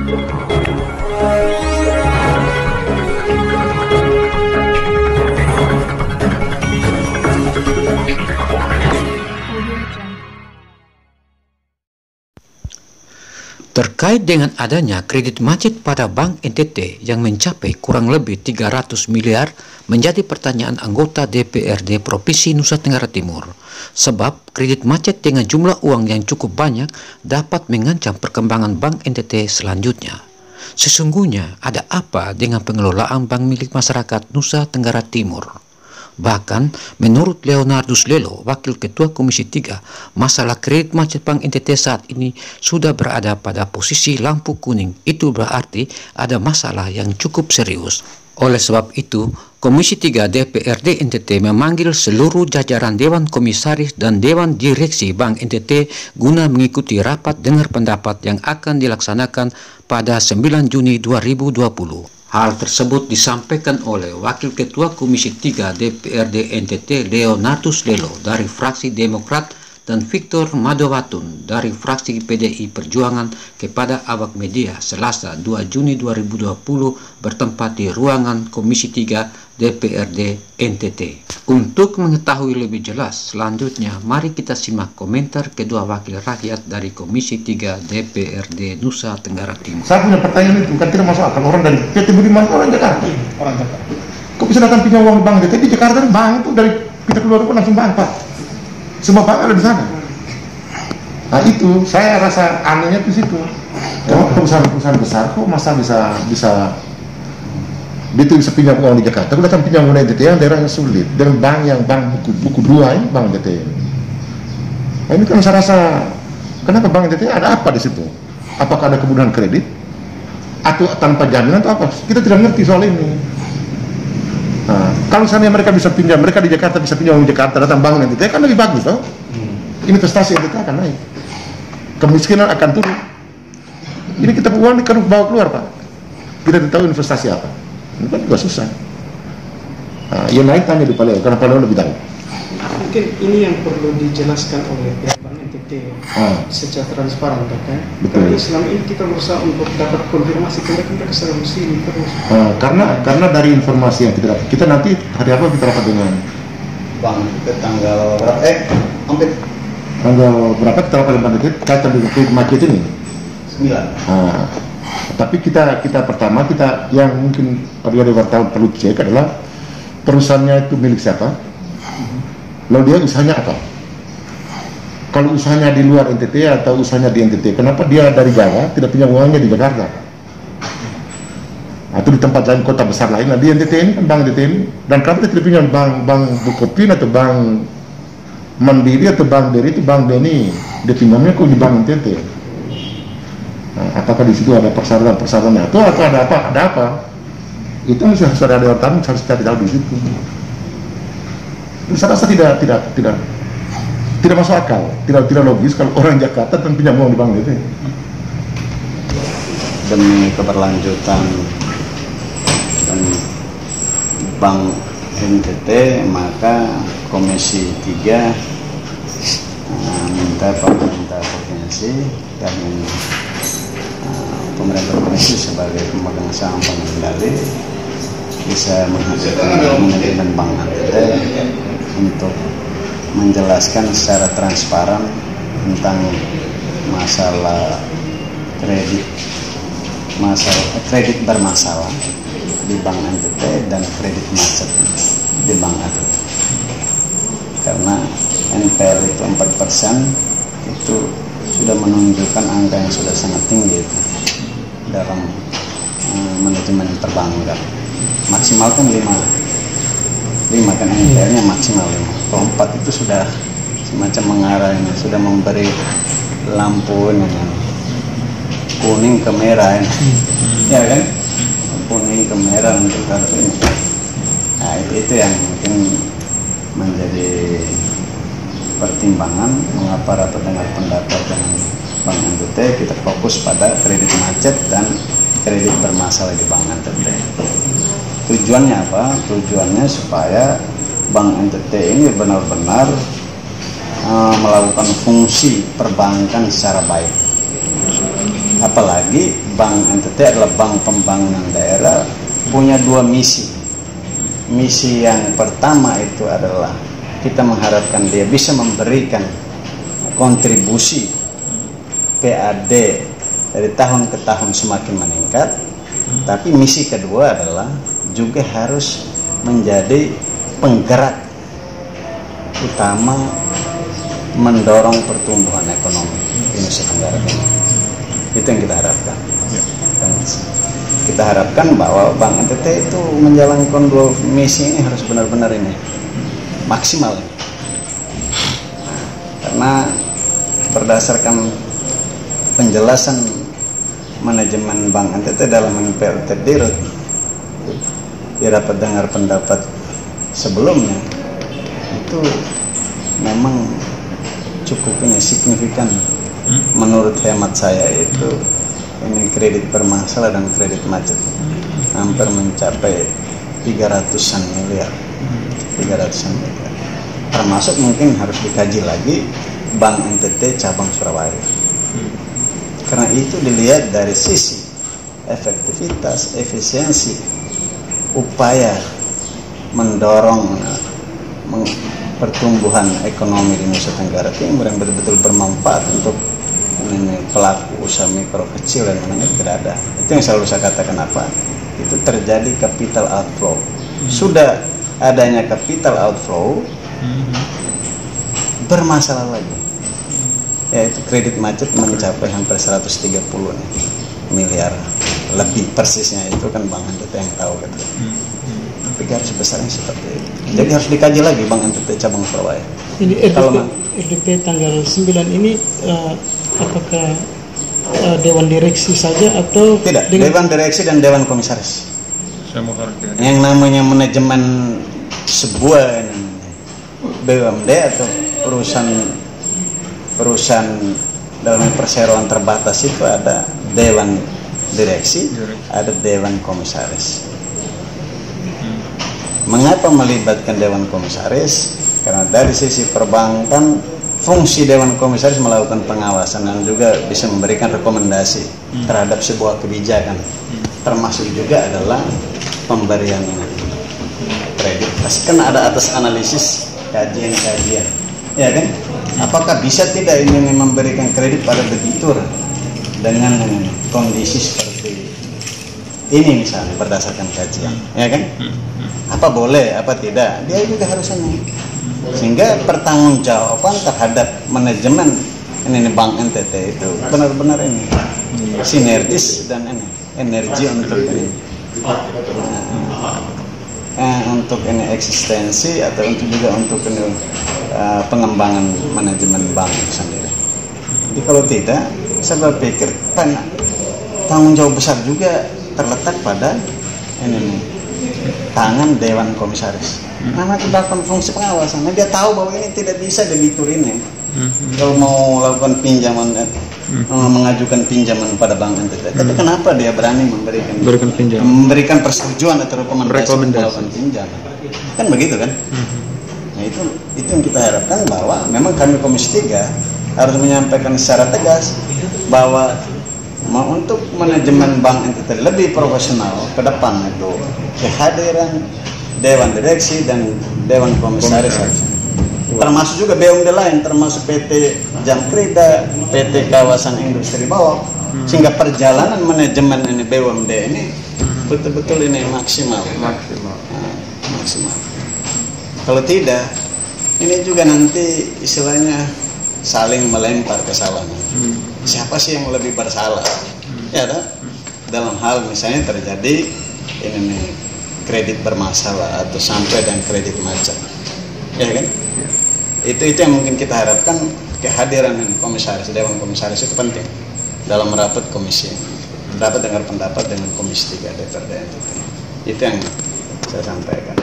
Terkait dengan adanya kredit macet pada Bank NTT yang mencapai kurang lebih 300 miliar menjadi pertanyaan anggota DPRD Provinsi Nusa Tenggara Timur. Sebab kredit macet dengan jumlah uang yang cukup banyak dapat mengancam perkembangan Bank NTT selanjutnya. Sesungguhnya ada apa dengan pengelolaan bank milik masyarakat Nusa Tenggara Timur? Bahkan, menurut Leonardus Lelo, Wakil Ketua Komisi 3, masalah kredit macet Bank NTT saat ini sudah berada pada posisi lampu kuning. Itu berarti ada masalah yang cukup serius. Oleh sebab itu, Komisi 3 DPRD NTT memanggil seluruh jajaran Dewan Komisaris dan Dewan Direksi Bank NTT guna mengikuti rapat dengar pendapat yang akan dilaksanakan pada 9 Juni 2020. Hal tersebut disampaikan oleh Wakil Ketua Komisi 3 DPRD NTT Leonardus Lelo dari fraksi Demokrat dan Victor Madowatun dari fraksi PDI Perjuangan kepada awak media Selasa 2 Juni 2020 bertempat di ruangan Komisi 3 DPRD NTT. Untuk mengetahui lebih jelas selanjutnya, mari kita simak komentar kedua wakil rakyat dari Komisi 3 DPRD Nusa Tenggara Timur. Saya punya pertanyaan itu, kan tidak masuk akal. Orang dari PT Budiman orang Jakarta. Orang Jakarta. Kok bisa datang pinjam uang bank DT? Di Jakarta bank itu dari kita keluar pun langsung bank, Pak. Semua bank ada di sana. Nah itu saya rasa anehnya di situ. Kalau perusahaan-perusahaan besar kok masa bisa dia bisa pinjam uang di Jakarta, udah kan pinjam uang di NTT yang daerahnya sulit, dengan bank yang bank buku 2 ini bank NTT. Nah ini kan saya rasa kenapa bank NTT ada apa di situ? Apakah ada kemudahan kredit atau tanpa jaminan atau apa? Kita tidak mengerti soal ini. Nah, kalau misalnya mereka bisa pinjam, mereka di Jakarta bisa pinjam uang di Jakarta, datang bank NTT kan lebih bagus, toh? Investasi NTT akan naik, kemiskinan akan turun. Ini kita uang kan bawa keluar, Pak. Kita tidak tahu investasi apa. Ini kan juga susah. Nah, yang naik tanya di Paleo, karena Paleo lebih tahu. Mungkin ini yang perlu dijelaskan oleh pihak Bank NTT secara transparan, kan? Karena selama ini kita berusaha untuk dapat konfirmasi mereka selalu sini terus. Karena dari informasi yang kita nanti hari apa kita rapat dengan Bang ke tanggal berapa? Hampir tanggal berapa kita rapat dengan NTT kaitan dengan kredit macet ini? 9. Tapi kita pertama kita yang mungkin dari wartawan perlu cek adalah perusahaannya itu milik siapa, lalu dia usahanya apa. Kalau usahanya di luar NTT atau usahanya di NTT, kenapa dia dari Jawa tidak punya uangnya di Jakarta atau di tempat lain, kota besar lain? Nah di NTT ini kan bank NTT ini, dan kenapa dia tidak punya bank Bukopin atau bank Mandiri atau bank Beri itu bank Beni, dia pinjamnya kok di bank NTT? Nah, apakah di situ ada persyaratan atau ada apa? Itu harus ada wartawan, harus cari tahu di situ. Saya rasa tidak masuk akal, tidak logis kalau orang Jakarta dan pinjam uang di bank itu. Demi keberlanjutan dan Bank NTT, maka Komisi 3 minta pemerintah provinsi dan pemerintah provinsi sebagai pemegang saham pengendali bisa menghadirkan manajemen Bank NTT untuk menjelaskan secara transparan tentang masalah kredit bermasalah di Bank NTT dan kredit macet di Bank NTT. Karena NPL itu 4% itu sudah menunjukkan angka yang sudah sangat tinggi itu dalam manajemen perbankan. Maksimal kan 5 kan NPL-nya maksimal 5. Kalau 4 itu sudah semacam mengarah, ini sudah memberi lampu ini kuning ke merah ini. Ya kan, kuning ke merah untuk kartu ini. Nah itu yang mungkin menjadi pertimbangan mengapa rapat dengar pendapat dengan Bank NTT kita fokus pada kredit macet dan kredit bermasalah di Bank NTT. Tujuannya apa? Tujuannya supaya Bank NTT ini benar-benar melakukan fungsi perbankan secara baik. Apalagi Bank NTT adalah bank pembangunan daerah, punya dua misi. Misi yang pertama itu adalah kita mengharapkan dia bisa memberikan kontribusi PAD dari tahun ke tahun semakin meningkat. Tapi misi kedua adalah juga harus menjadi penggerak utama mendorong pertumbuhan ekonomi Indonesia Tenggara Timur. Itu yang kita harapkan. Dan kita harapkan bahwa Bank NTT itu menjalankan dua misi ini harus benar-benar ini maksimal. Karena berdasarkan penjelasan manajemen Bank NTT dalam MPLT Dirut, dia dapat dengar pendapat sebelumnya, itu memang cukup ini signifikan. Menurut hemat saya itu ini kredit bermasalah dan kredit macet hampir mencapai 300-an miliar. Termasuk mungkin harus dikaji lagi Bank NTT cabang Surabaya. Karena itu dilihat dari sisi efektivitas, efisiensi, upaya mendorong pertumbuhan ekonomi di Nusa Tenggara Timur yang betul-betul bermanfaat untuk pelaku usaha mikro kecil dan menengah tidak ada. Itu yang selalu saya katakan apa? Itu terjadi capital outflow. Sudah adanya capital outflow, bermasalah lagi. Yaitu kredit macet mencapai hampir 130 miliar lebih, persisnya itu kan Bank NTT yang tahu gitu. Tapi garis besarnya seperti itu. Jadi harus dikaji lagi Bank NTT cabang Surabaya. Ini RDP tanggal 9 ini apakah Dewan Direksi saja atau tidak? Dewan Direksi dan Dewan Komisaris. Yang namanya manajemen sebuah BUMD atau perusahaan dalam perseroan terbatas itu ada Dewan Direksi, ada Dewan Komisaris. Mengapa melibatkan Dewan Komisaris? Karena dari sisi perbankan, fungsi Dewan Komisaris melakukan pengawasan dan juga bisa memberikan rekomendasi terhadap sebuah kebijakan. Termasuk juga adalah pemberian kredit. Kan ada atas analisis kajian-kajian, ya kan? Apakah bisa tidak ini memberikan kredit pada debitur dengan kondisi seperti ini misalnya berdasarkan kajian, ya kan? Apa boleh, apa tidak? Dia juga harus ini. Sehingga pertanggungjawaban terhadap manajemen ini Bank NTT itu benar-benar ini sinergis dan ini energi untuk ini untuk ini eksistensi atau untuk juga untuk ini pengembangan manajemen bank itu sendiri. Jadi kalau tidak, saya berpikir tanggung jawab besar juga terletak pada ini tangan Dewan Komisaris. Karena melakukan fungsi pengawasan, dia tahu bahwa ini tidak bisa debitur ini. Kalau mau lakukan pinjaman, mengajukan pinjaman pada Bank NTT, tapi kenapa dia berani memberikan persetujuan atau rekomendasi melakukan pinjaman? Kan begitu kan? Nah, itu yang kita harapkan, bahwa memang kami Komisi 3 harus menyampaikan secara tegas bahwa untuk manajemen Bank NTT lebih profesional ke depan itu kehadiran Dewan Direksi dan Dewan Komisaris, termasuk juga BUMD lain, termasuk PT Jamkrida, PT Kawasan Industri Bawah, sehingga perjalanan manajemen ini BUMD ini betul-betul ini maksimal. Kalau tidak, ini juga nanti istilahnya saling melempar kesalahan. Siapa sih yang lebih bersalah? Ya, dalam hal misalnya terjadi ini nih, kredit bermasalah atau sampai dan kredit macet, ya kan? Itu yang mungkin kita harapkan, kehadiran komisaris, Dewan Komisaris itu penting dalam rapat komisi, rapat dengar pendapat dengan Komisi 3 DPRD NTT. Itu yang saya sampaikan.